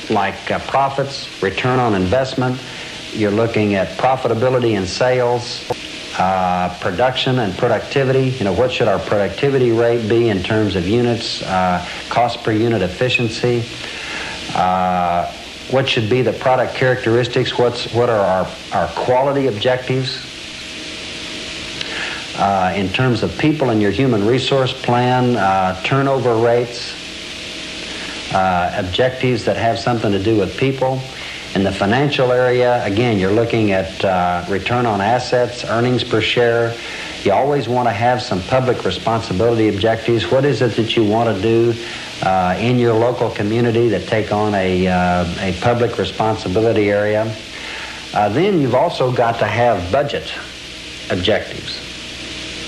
like profits, return on investment. You're looking at profitability and sales, production and productivity. What should our productivity rate be in terms of units, cost per unit efficiency? What should be the product characteristics? What are our quality objectives? In terms of people in your human resource plan, turnover rates, objectives that have something to do with people. In the financial area, again, you're looking at return on assets, earnings per share. You always want to have some public responsibility objectives. What is it that you want to do in your local community that take on a public responsibility area? Then you've also got to have budget objectives.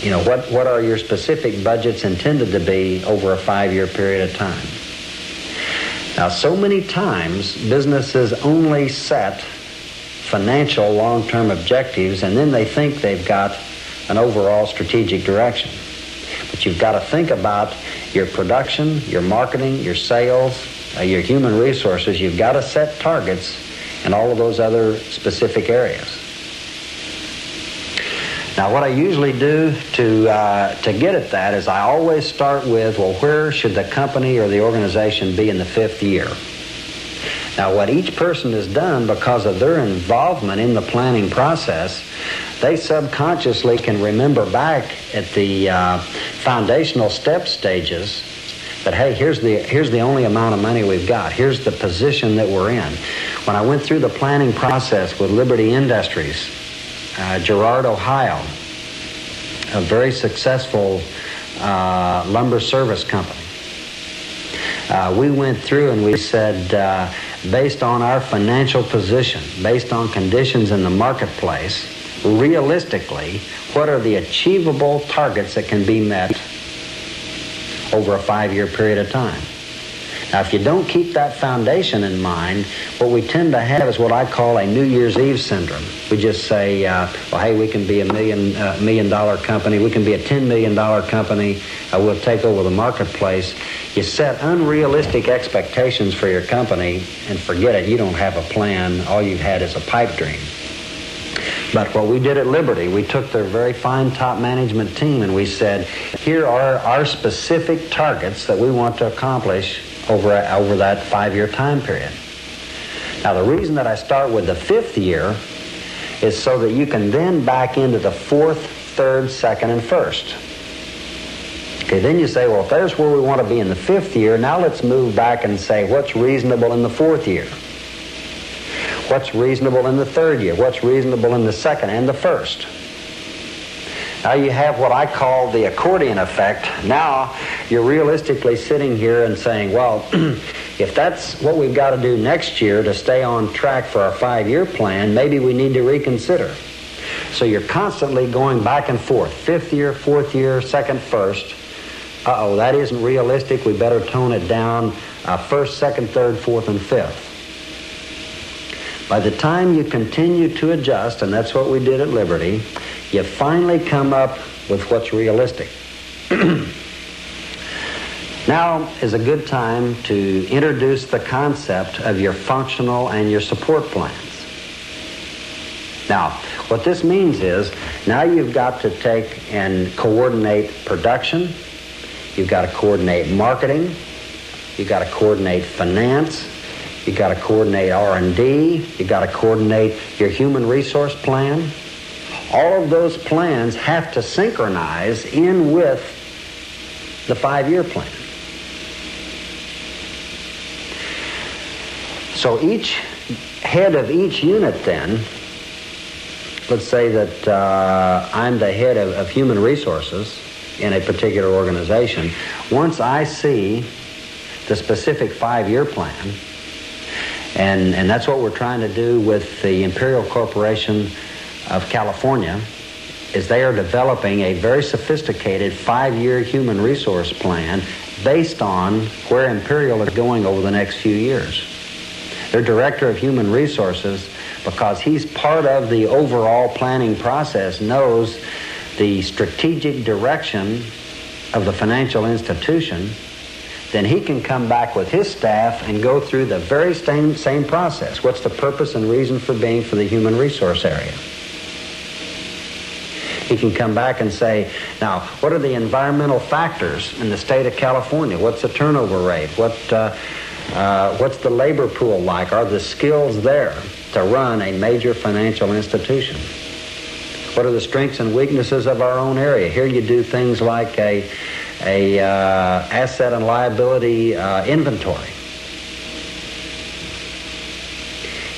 What are your specific budgets intended to be over a 5-year period of time? Now, so many times, businesses only set financial long-term objectives, and then they think they've got an overall strategic direction. But you've got to think about your production, your marketing, your sales, your human resources. You've got to set targets in all of those other specific areas. Now, what I usually do to get at that is I always start with, well, where should the company or the organization be in the 5th year? Now, what each person has done because of their involvement in the planning process, they subconsciously can remember back at the foundational step stages that, hey, here's the only amount of money we've got. Here's the position that we're in. When I went through the planning process with Liberty Industries, Girard, Ohio, a very successful lumber service company. We went through and we said, based on our financial position, based on conditions in the marketplace, realistically, what are the achievable targets that can be met over a 5-year period of time? Now, if you don't keep that foundation in mind, what we tend to have is what I call a New Year's Eve syndrome. We just say, well, hey, we can be a $1 million company. We can be a $10 million company. We'll take over the marketplace. You set unrealistic expectations for your company and forget it. You don't have a plan. All you've had is a pipe dream. But what we did at Liberty, we took their very fine top management team and we said, here are our specific targets that we want to accomplish over that 5-year time period. Now, the reason that I start with the 5th year is so that you can then back into the 4th, 3rd, 2nd, and 1st. Okay, then you say, well, if there's where we want to be in the 5th year, now let's move back and say, what's reasonable in the 4th year? What's reasonable in the 3rd year? What's reasonable in the 2nd and the 1st? Now you have what I call the accordion effect. Now you're realistically sitting here and saying, well, if that's what we've got to do next year to stay on track for our 5-year plan, maybe we need to reconsider. So you're constantly going back and forth. 5th year, 4th year, 2nd, 1st. Uh-oh, that isn't realistic. We better tone it down. 1st, 2nd, 3rd, 4th, and 5th. By the time you continue to adjust, and that's what we did at Liberty, you finally come up with what's realistic. Now is a good time to introduce the concept of your functional and your support plans. Now, what this means is, now you've got to take and coordinate production, you've got to coordinate marketing, you've got to coordinate finance, you've got to coordinate R&D, you've got to coordinate your human resource plan. All of those plans have to synchronize in with the 5-year plan. So each head of each unit then, let's say that I'm the head of human resources in a particular organization. Once I see the specific 5-year plan, and that's what we're trying to do with the Imperial Corporation of California, is they are developing a very sophisticated 5-year human resource plan based on where Imperial is going over the next few years. Their director of human resources, because he's part of the overall planning process, knows the strategic direction of the financial institution then he can come back with his staff and go through the very same process. What's the purpose and reason for being for the human resource area? He can come back and say, now, what are the environmental factors in the state of California? What's the turnover rate? What's the labor pool like? Are the skills there to run a major financial institution? What are the strengths and weaknesses of our own area? Here you do things like a asset and liability inventory.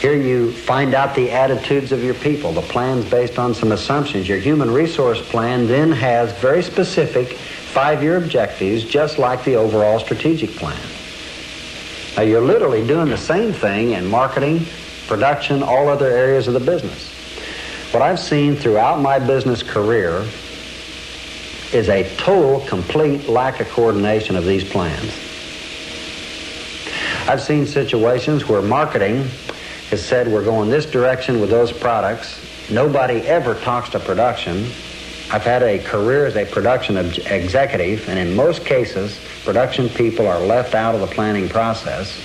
Here you find out the attitudes of your people. The plan's based on some assumptions. Your human resource plan then has very specific 5-year objectives, just like the overall strategic plan. Now, you're literally doing the same thing in marketing, production, all other areas of the business. What I've seen throughout my business career is a total, complete lack of coordination of these plans. I've seen situations where marketing has said we're going this direction with those products. Nobody ever talks to production. I've had a career as a production executive, and in most cases, production people are left out of the planning process.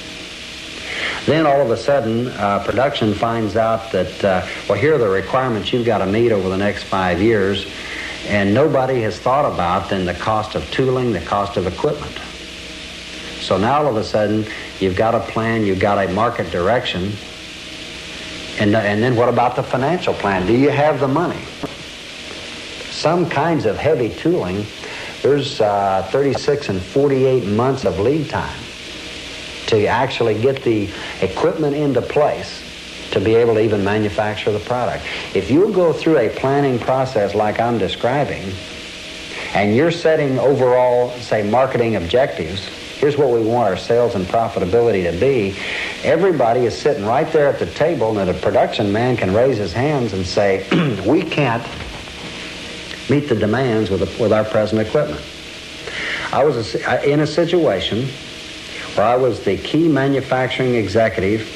Then all of a sudden, production finds out that, well, here are the requirements you've got to meet over the next 5 years, and nobody has thought about then the cost of tooling, the cost of equipment. So now all of a sudden, you've got a plan, you've got a market direction, and then what about the financial plan? Do you have the money? Some kinds of heavy tooling, there's 36 and 48 months of lead time to actually get the equipment into place to be able to even manufacture the product. If you go through a planning process like I'm describing, and you're setting overall, say, marketing objectives, here's what we want our sales and profitability to be, everybody is sitting right there at the table, and the production man can raise his hands and say, we can't meet the demands with our present equipment. I was in a situation where I was the key manufacturing executive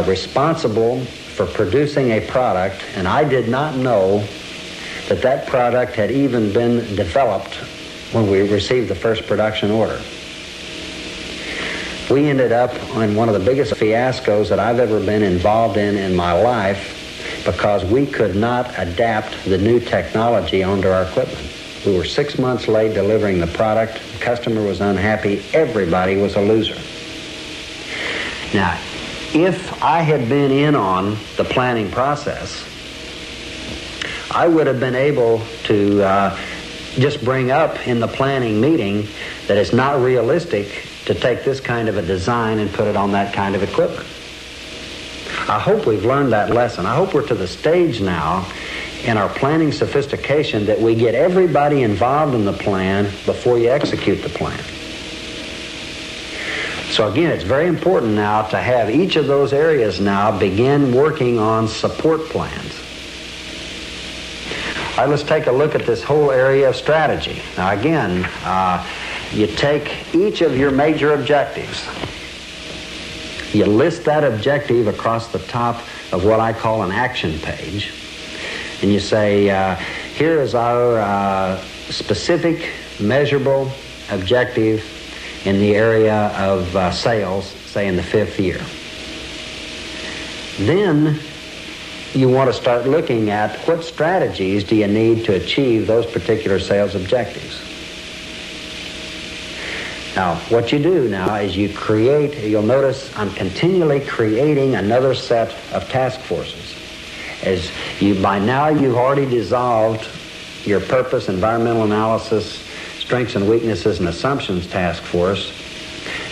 responsible for producing a product, and I did not know that that product had even been developed when we received the first production order. We ended up in one of the biggest fiascos that I've ever been involved in my life, because we could not adapt the new technology onto our equipment. We were 6 months late delivering the product. The customer was unhappy. Everybody was a loser. Now, if I had been in on the planning process, I would have been able to just bring up in the planning meeting that it's not realistic to take this kind of a design and put it on that kind of equipment. I hope we've learned that lesson. I hope we're to the stage now in our planning sophistication that we get everybody involved in the plan before you execute the plan. So again, it's very important now to have each of those areas now begin working on support plans. All right, let's take a look at this whole area of strategy. Now again, you take each of your major objectives. You list that objective across the top of what I call an action page. And you say, here is our specific, measurable objective in the area of sales, say in the 5th year. Then you want to start looking at what strategies do you need to achieve those particular sales objectives. Now, what you do now is you create, you'll notice I'm continually creating another set of task forces. As you, by now you've already dissolved your purpose, environmental analysis, strengths and weaknesses and assumptions task force.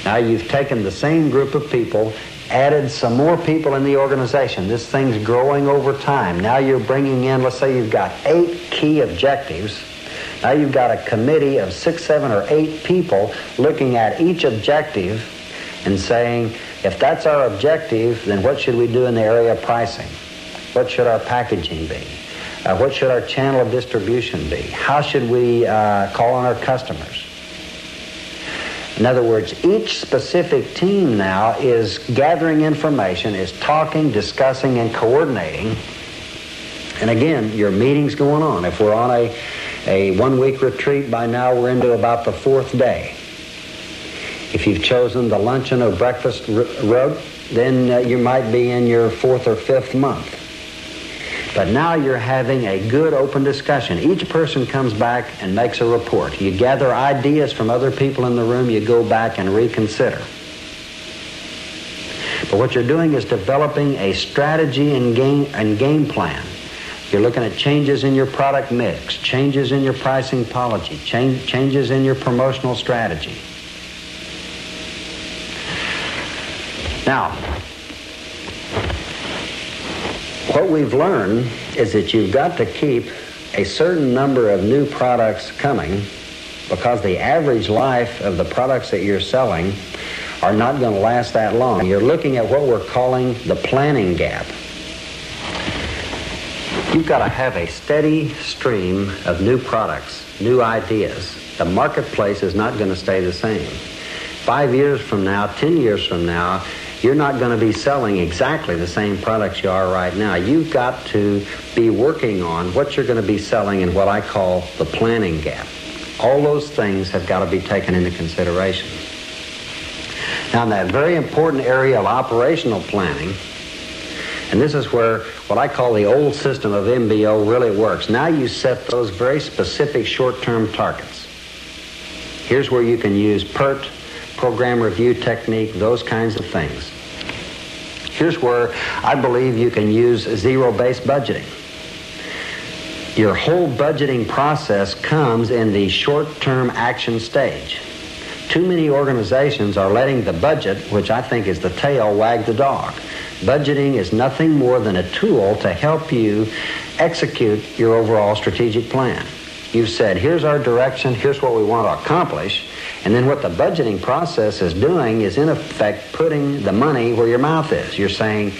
Now you've taken the same group of people, added some more people in the organization. This thing's growing over time. Now you're bringing in, let's say you've got 8 key objectives. Now you've got a committee of 6, 7, or 8 people looking at each objective and saying, if that's our objective, then what should we do in the area of pricing? What should our packaging be? What should our channel of distribution be? How should we call on our customers? In other words, each specific team now is gathering information, is talking, discussing, and coordinating. And again, your meeting's going on. If we're on a 1-week retreat, by now we're into about the 4th day. If you've chosen the luncheon or breakfast route, then you might be in your 4th or 5th month. But now you're having a good open discussion. Each person comes back and makes a report. You gather ideas from other people in the room, you go back and reconsider. But what you're doing is developing a strategy and game plan. You're looking at changes in your product mix, changes in your pricing policy, changes in your promotional strategy. Now, what we've learned is that you've got to keep a certain number of new products coming, because the average life of the products that you're selling are not going to last that long. You're looking at what we're calling the planning gap. You've got to have a steady stream of new products, new ideas. The marketplace is not going to stay the same. 5 years from now, 10 years from now, you're not going to be selling exactly the same products you are right now. You've got to be working on what you're going to be selling in what I call the planning gap. All those things have got to be taken into consideration. Now, in that very important area of operational planning, and this is where what I call the old system of MBO really works. Now you set those very specific short-term targets. Here's where you can use PERT, program review technique, those kinds of things. Here's where I believe you can use zero-based budgeting. Your whole budgeting process comes in the short-term action stage. Too many organizations are letting the budget, which I think is the tail, wag the dog. Budgeting is nothing more than a tool to help you execute your overall strategic plan. You've said, here's our direction, here's what we want to accomplish, and then what the budgeting process is doing is, in effect, putting the money where your mouth is. You're saying,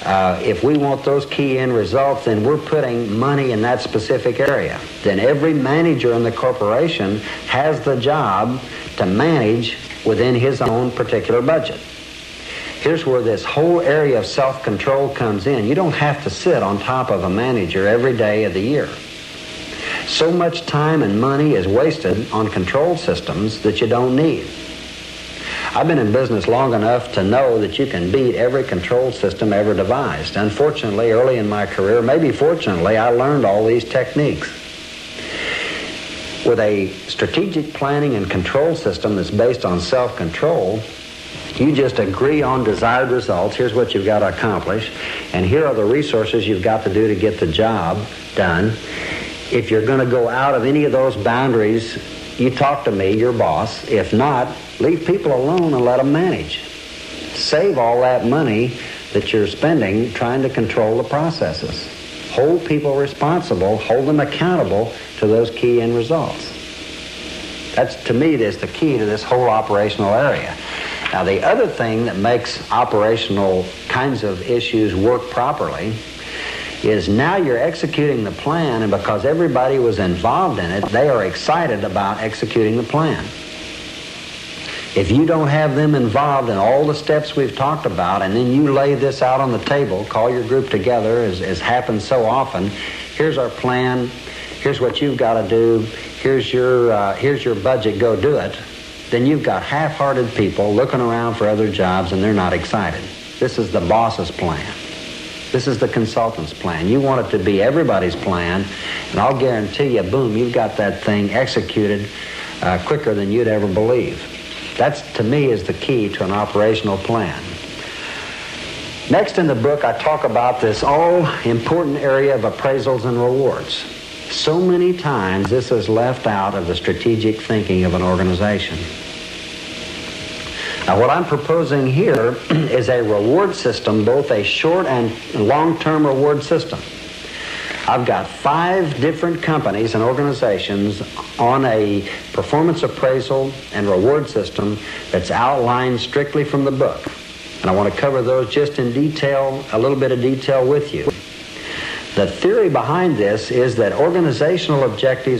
if we want those key end results, then we're putting money in that specific area. Then every manager in the corporation has the job to manage within his own particular budget. Here's where this whole area of self-control comes in. You don't have to sit on top of a manager every day of the year. So much time and money is wasted on control systems that you don't need. I've been in business long enough to know that you can beat every control system ever devised. Unfortunately, early in my career, maybe fortunately, I learned all these techniques. With a strategic planning and control system that's based on self-control, you just agree on desired results. Here's what you've got to accomplish, and here are the resources you've got to do to get the job done. If you're going to go out of any of those boundaries, you talk to me, your boss. If not, leave people alone and let them manage. Save all that money that you're spending trying to control the processes. Hold people responsible, hold them accountable to those key end results. That's, to me, that's the key to this whole operational area. Now, the other thing that makes operational kinds of issues work properly is now you're executing the plan, and because everybody was involved in it, they are excited about executing the plan. If you don't have them involved in all the steps we've talked about, and then you lay this out on the table, call your group together, as happens so often, here's our plan, here's what you've got to do, here's your budget, go do it, then you've got half-hearted people looking around for other jobs and they're not excited. This is the boss's plan. This is the consultant's plan. You want it to be everybody's plan, and I'll guarantee you, boom, you've got that thing executed quicker than you'd ever believe. That's, to me, is the key to an operational plan. Next in the book, I talk about this all-important area of appraisals and rewards. So many times this is left out of the strategic thinking of an organization. Now, what I'm proposing here is a reward system, both a short and long-term reward system. I've got 5 different companies and organizations on a performance appraisal and reward system that's outlined strictly from the book. And I want to cover those just in detail, a little bit of detail with you. The theory behind this is that organizational objectives